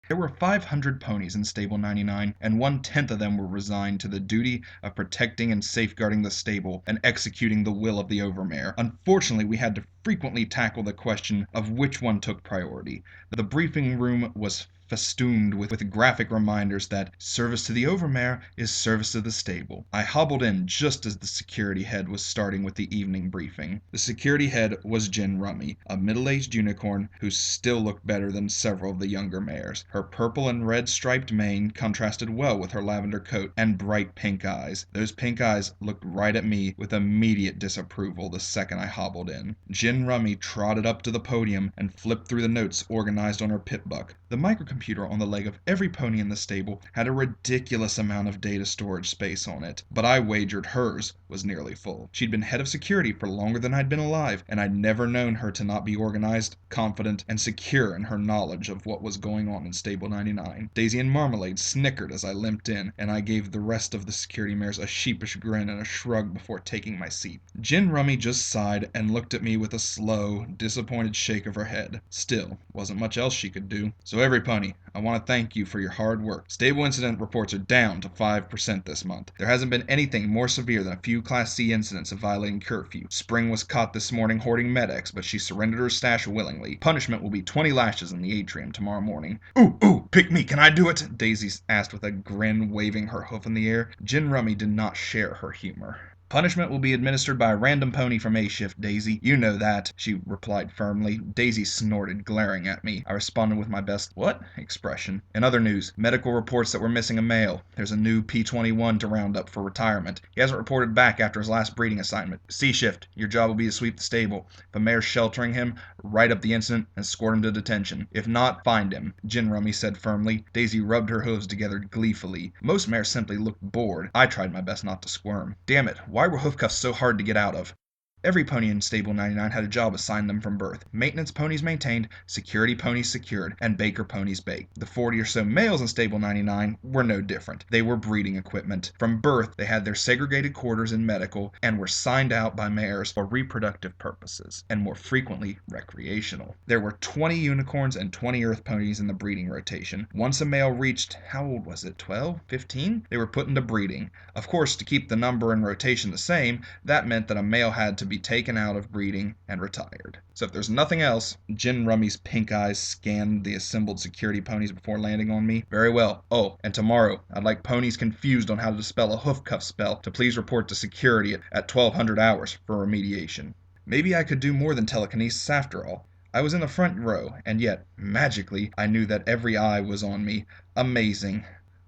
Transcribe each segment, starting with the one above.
There were 500 ponies in Stable 99, and 1/10 of them were resigned to the duty of protecting and safeguarding the stable and executing the will of the overmare. Unfortunately, we had to frequently tackle the question of which one took priority. The briefing room was festooned with graphic reminders that service to the overmare is service to the stable. I hobbled in just as the security head was starting with the evening briefing. The security head was Jen Rummy, a middle-aged unicorn who still looked better than several of the younger mares. Her purple and red striped mane contrasted well with her lavender coat and bright pink eyes. Those pink eyes looked right at me with immediate disapproval the second I hobbled in. Jen Rummy trotted up to the podium and flipped through the notes organized on her pit buck. The microcomputer on the leg of every pony in the stable had a ridiculous amount of data storage space on it, but I wagered hers was nearly full. She'd been head of security for longer than I'd been alive, and I'd never known her to not be organized, confident, and secure in her knowledge of what was going on in Stable 99. Daisy and Marmalade snickered as I limped in, and I gave the rest of the security mares a sheepish grin and a shrug before taking my seat. Jen Rummy just sighed and looked at me with a slow, disappointed shake of her head. Still, wasn't much else she could do. So every pony, I want to thank you for your hard work. Stable incident reports are down to 5% this month. There hasn't been anything more severe than a few Class C incidents of violating curfew. Spring was caught this morning hoarding Med-X, but she surrendered her stash willingly. Punishment will be 20 lashes in the atrium tomorrow morning. Ooh, pick me, can I do it? Daisy asked with a grin, waving her hoof in the air. Jen Rummy did not share her humor. Punishment will be administered by a random pony from A shift, Daisy. You know that, she replied firmly. Daisy snorted, glaring at me. I responded with my best "what?" expression. In other news, medical reports that we're missing a male. There's a new P21 to round up for retirement. He hasn't reported back after his last breeding assignment. C shift, your job will be to sweep the stable. If a mare's sheltering him, write up the incident and escort him to detention. If not, find him, Jen Rummy said firmly. Daisy rubbed her hooves together gleefully. Most mares simply looked bored. I tried my best not to squirm. Damn it, why were hoof cuffs so hard to get out of? Every pony in Stable 99 had a job assigned them from birth. Maintenance ponies maintained, security ponies secured, and baker ponies baked. The 40 or so males in Stable 99 were no different. They were breeding equipment. From birth, they had their segregated quarters in medical and were signed out by mares for reproductive purposes, and more frequently, recreational. There were 20 unicorns and 20 earth ponies in the breeding rotation. Once a male reached, how old was it, 12, 15? They were put into breeding. Of course, to keep the number in rotation the same, that meant that a male had to be taken out of breeding and retired. So if there's nothing else, Jen Rummy's pink eyes scanned the assembled security ponies before landing on me. Very well. Oh, and tomorrow, I'd like ponies confused on how to spell a hoof cuff spell to please report to security at 1200 hours for remediation. Maybe I could do more than telekinesis after all. I was in the front row, and yet, magically, I knew that every eye was on me. Amazing.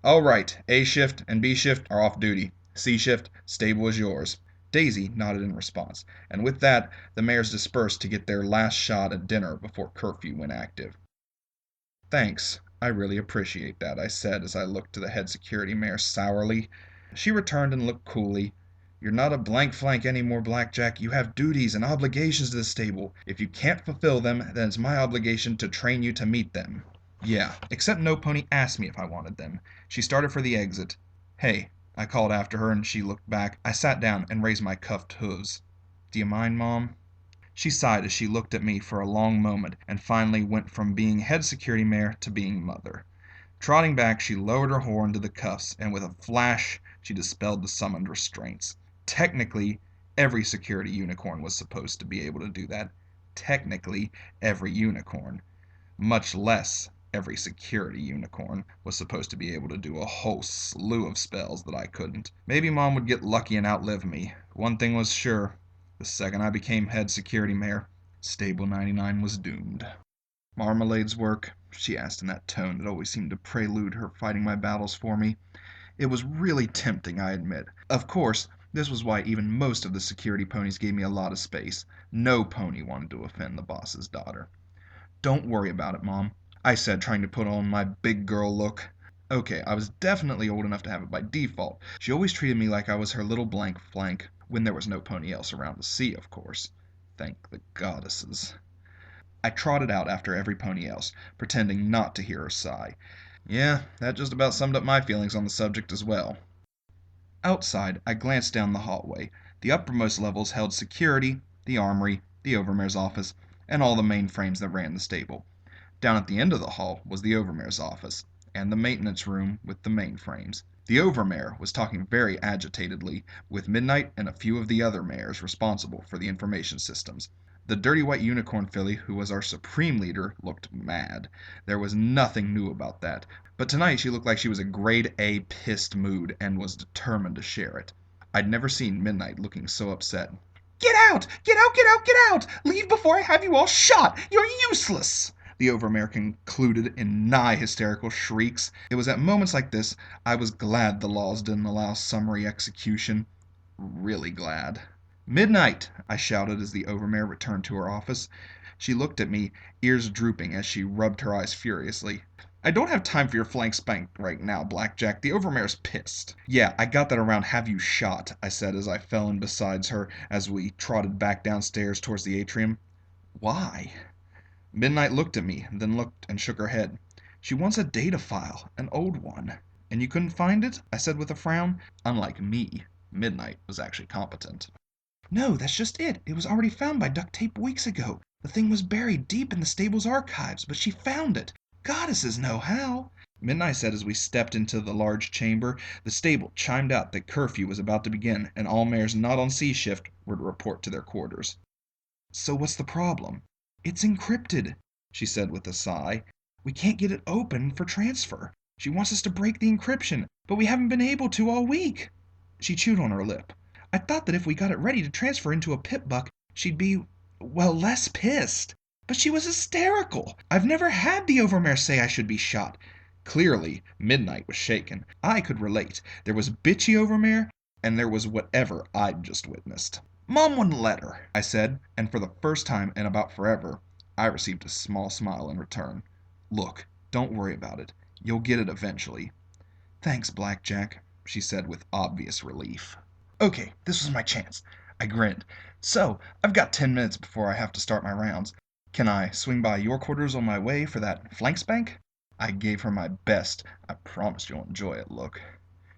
All right, A shift and B shift are off duty. C shift, stable is yours. Daisy nodded in response, and with that, the mares dispersed to get their last shot at dinner before curfew went active. Thanks, I really appreciate that, I said as I looked to the head security mare sourly. She returned and looked coolly. You're not a blank flank anymore, Blackjack. You have duties and obligations to the stable. If you can't fulfill them, then it's my obligation to train you to meet them. Yeah, except no pony asked me if I wanted them. She started for the exit. Hey, I called after her, and she looked back. I sat down and raised my cuffed hooves. Do you mind, Mom? She sighed as she looked at me for a long moment, and finally went from being head security mare to being mother. Trotting back, she lowered her horn to the cuffs, and with a flash, she dispelled the summoned restraints. Technically, every security unicorn was supposed to be able to do that. Technically, every unicorn. Much less every security unicorn was supposed to be able to do a whole slew of spells that I couldn't. Maybe Mom would get lucky and outlive me. One thing was sure. The second I became head security mare, Stable 99 was doomed. Marmalade's work? She asked in that tone that always seemed to prelude her fighting my battles for me. It was really tempting, I admit. Of course, this was why even most of the security ponies gave me a lot of space. No pony wanted to offend the boss's daughter. Don't worry about it, Mom, I said, trying to put on my big girl look. Okay, I was definitely old enough to have it by default. She always treated me like I was her little blank flank, when there was no pony else around to see, of course. Thank the goddesses. I trotted out after every pony else, pretending not to hear her sigh. Yeah, that just about summed up my feelings on the subject as well. Outside, I glanced down the hallway. The uppermost levels held security, the armory, the overmare's office, and all the main frames that ran the stable. Down at the end of the hall was the Overmare's office, and the maintenance room with the mainframes. The Overmare was talking very agitatedly with Midnight and a few of the other mayors responsible for the information systems. The dirty white unicorn filly, who was our supreme leader, looked mad. There was nothing new about that, but tonight she looked like she was a grade A pissed mood and was determined to share it. I'd never seen Midnight looking so upset. "Get out! Get out! Get out! Get out! Leave before I have you all shot! You're useless!" the Over concluded in nigh hysterical shrieks. It was at moments like this I was glad the laws didn't allow summary execution. Really glad. "Midnight!" I shouted as the Overmare returned to her office. She looked at me, ears drooping as she rubbed her eyes furiously. "I don't have time for your flank spank right now, Blackjack. The Overmare's pissed." "Yeah, I got that around have you shot," I said as I fell in beside her as we trotted back downstairs towards the atrium. "Why?" Midnight looked at me, then looked and shook her head. "She wants a data file, an old one." "And you couldn't find it?" I said with a frown. Unlike me, Midnight was actually competent. "No, that's just it. It was already found by duct tape weeks ago. The thing was buried deep in the stable's archives, but she found it. Goddesses know how." Midnight said as we stepped into the large chamber. The stable chimed out that curfew was about to begin, and all mares not on C shift were to report to their quarters. "So what's the problem?" "It's encrypted," she said with a sigh. "We can't get it open for transfer. She wants us to break the encryption, but we haven't been able to all week." She chewed on her lip. "I thought that if we got it ready to transfer into a pip buck, she'd be, well, less pissed. But she was hysterical. I've never had the Overmare say I should be shot." Clearly, Midnight was shaken. I could relate. There was bitchy Overmare, and there was whatever I'd just witnessed. "Mom wouldn't let her," I said, and for the first time in about forever, I received a small smile in return. "Look, don't worry about it. You'll get it eventually." "Thanks, Blackjack," she said with obvious relief. Okay, this was my chance. I grinned. "So, I've got 10 minutes before I have to start my rounds. Can I swing by your quarters on my way for that flank spank?" I gave her my best, "I promise you'll enjoy it" look.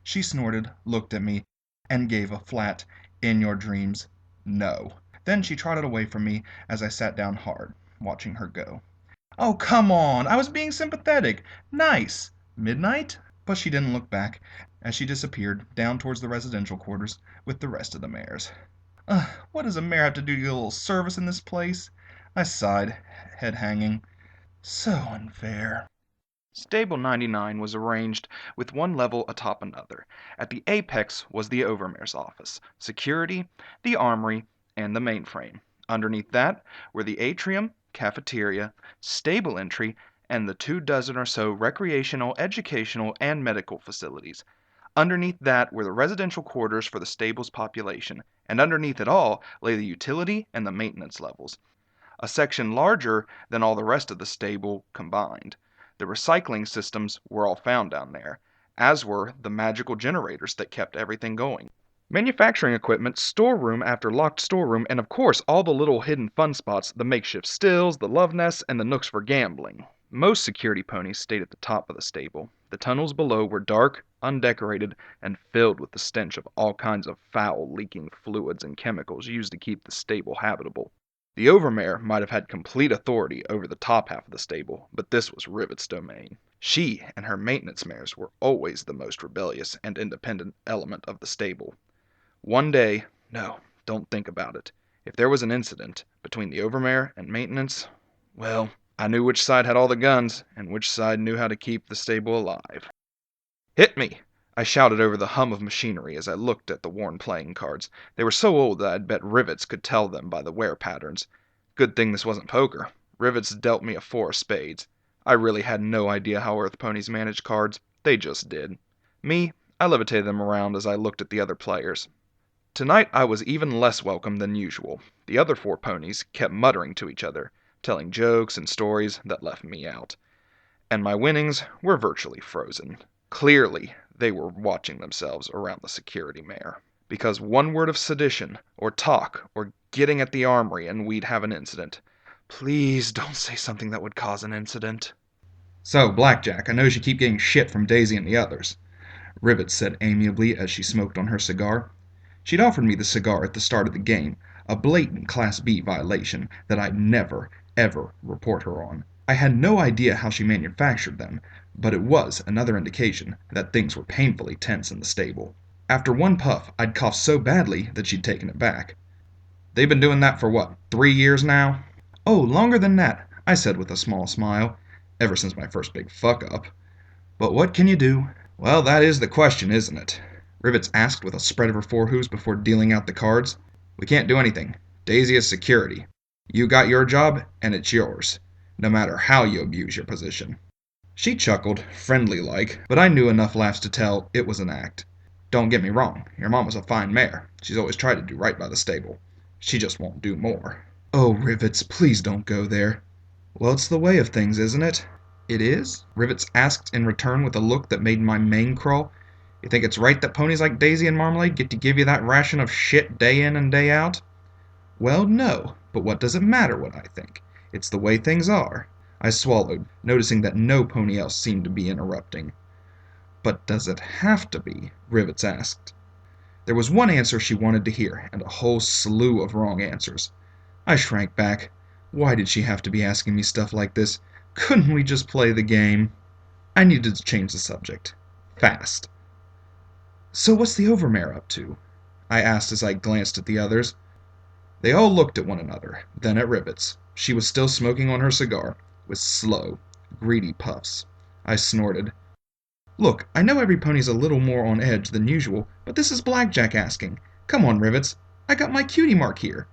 She snorted, looked at me, and gave a flat, "In your dreams, no." Then she trotted away from me as I sat down hard, watching her go. "Oh, come on! I was being sympathetic. Nice. Midnight?" But she didn't look back as she disappeared down towards the residential quarters with the rest of the mares. What does a mare have to do to get a little service in this place?" I sighed, head hanging. "So unfair." Stable 99 was arranged with one level atop another. At the apex was the Overmare's office, security, the armory, and the mainframe. Underneath that were the atrium, cafeteria, stable entry, and the 24 or so recreational, educational, and medical facilities. Underneath that were the residential quarters for the stable's population, and underneath it all lay the utility and the maintenance levels, a section larger than all the rest of the stable combined. The recycling systems were all found down there, as were the magical generators that kept everything going. Manufacturing equipment, storeroom after locked storeroom, and of course all the little hidden fun spots, the makeshift stills, the love nests, and the nooks for gambling. Most security ponies stayed at the top of the stable. The tunnels below were dark, undecorated, and filled with the stench of all kinds of foul, leaking fluids and chemicals used to keep the stable habitable. The Overmare might have had complete authority over the top half of the stable, but this was Rivet's domain. She and her maintenance mares were always the most rebellious and independent element of the stable. One day, no, don't think about it. If there was an incident between the Overmare and maintenance, well, I knew which side had all the guns, and which side knew how to keep the stable alive. "Hit me!" I shouted over the hum of machinery as I looked at the worn playing cards. They were so old that I'd bet Rivets could tell them by the wear patterns. Good thing this wasn't poker. Rivets dealt me a 4 of spades. I really had no idea how Earth ponies managed cards. They just did. Me, I levitated them around as I looked at the other players. Tonight I was even less welcome than usual. The other 4 ponies kept muttering to each other, telling jokes and stories that left me out. And my winnings were virtually frozen. Clearly, they were watching themselves around the security mare. Because one word of sedition, or talk, or getting at the armory, and we'd have an incident. Please don't say something that would cause an incident. "So, Blackjack, I notice you keep getting shit from Daisy and the others," Rivet said amiably as she smoked on her cigar. She'd offered me the cigar at the start of the game, a blatant Class B violation that I'd never, ever report her on. I had no idea how she manufactured them, but it was another indication that things were painfully tense in the stable. After one puff, I'd coughed so badly that she'd taken it back. "They've been doing that for what, 3 years now?" "Oh, longer than that," I said with a small smile. "Ever since my first big fuck-up. But what can you do?" "Well, that is the question, isn't it?" Rivets asked with a spread of her forehooves before dealing out the cards. "We can't do anything. Daisy is security. You got your job, and it's yours, no matter how you abuse your position." She chuckled, friendly-like, but I knew enough laughs to tell it was an act. Don't get me wrong, your mom was a fine mare. She's always tried to do right by the stable. She just won't do more. "Oh, Rivets, please don't go there." "Well, it's the way of things, isn't it?" "It is?" Rivets asked in return with a look that made my mane crawl. "You think it's right that ponies like Daisy and Marmalade get to give you that ration of shit day in and day out?" "Well, no, but what does it matter what I think? It's the way things are." I swallowed, noticing that no pony else seemed to be interrupting. "But does it have to be?" Rivets asked. There was one answer she wanted to hear, and a whole slew of wrong answers. I shrank back. Why did she have to be asking me stuff like this? Couldn't we just play the game? I needed to change the subject. Fast. "So what's the Overmare up to?" I asked as I glanced at the others. They all looked at one another, then at Rivets. She was still smoking on her cigar, with slow, greedy puffs. I snorted. "Look, I know every pony's a little more on edge than usual, but this is Blackjack asking. Come on, Rivets. I got my cutie mark here.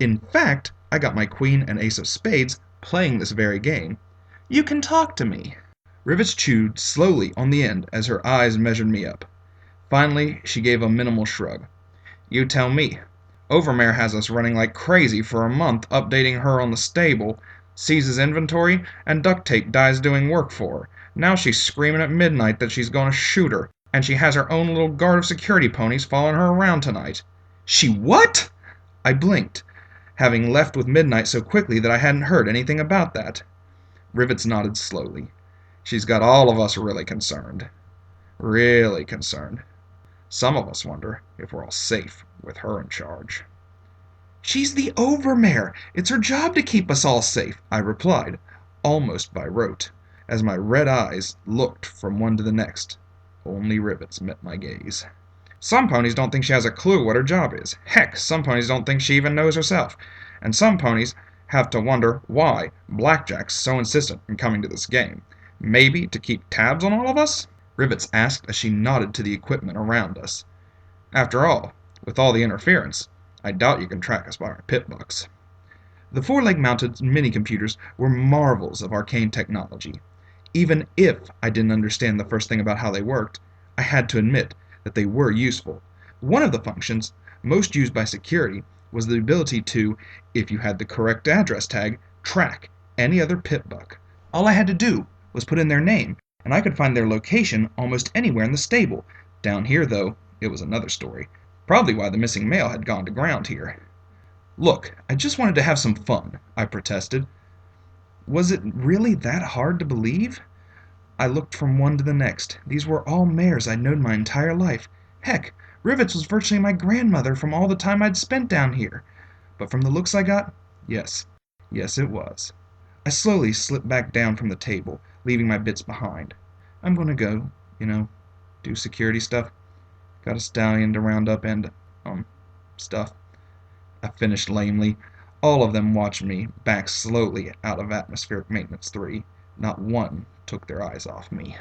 In fact, I got my queen and ace of spades playing this very game. You can talk to me." Rivets chewed slowly on the end as her eyes measured me up. Finally, she gave a minimal shrug. "You tell me. Overmare has us running like crazy for a month, updating her on the stable, seizes inventory, and duct tape dies doing work for her. Now she's screaming at midnight that she's going to shoot her, and she has her own little guard of security ponies following her around tonight." "She what?" I blinked, having left with midnight so quickly that I hadn't heard anything about that. Rivets nodded slowly. "She's got all of us really concerned. Really concerned. Some of us wonder if we're all safe with her in charge." "She's the Overmare. It's her job to keep us all safe," I replied, almost by rote, as my red eyes looked from one to the next. Only Rivets met my gaze. "Some ponies don't think she has a clue what her job is. Heck, some ponies don't think she even knows herself. And some ponies have to wonder why Blackjack's so insistent in coming to this game. Maybe to keep tabs on all of us?" Rivets asked as she nodded to the equipment around us. "After all, with all the interference, I doubt you can track us by our pit bucks." The four-leg-mounted mini-computers were marvels of arcane technology. Even if I didn't understand the first thing about how they worked, I had to admit that they were useful. One of the functions, most used by security, was the ability to, if you had the correct address tag, track any other pit buck. All I had to do was put in their name, and I could find their location almost anywhere in the stable. Down here, though, it was another story. Probably why the missing male had gone to ground here. "Look, I just wanted to have some fun," I protested. Was it really that hard to believe? I looked from one to the next. These were all mares I'd known my entire life. Heck, Rivets was virtually my grandmother from all the time I'd spent down here. But from the looks I got, yes, it was. I slowly slipped back down from the table, leaving my bits behind. "I'm gonna go, do security stuff. Got a stallion to round up and, stuff," I finished lamely. All of them watched me back slowly out of Atmospheric Maintenance 3. Not one took their eyes off me.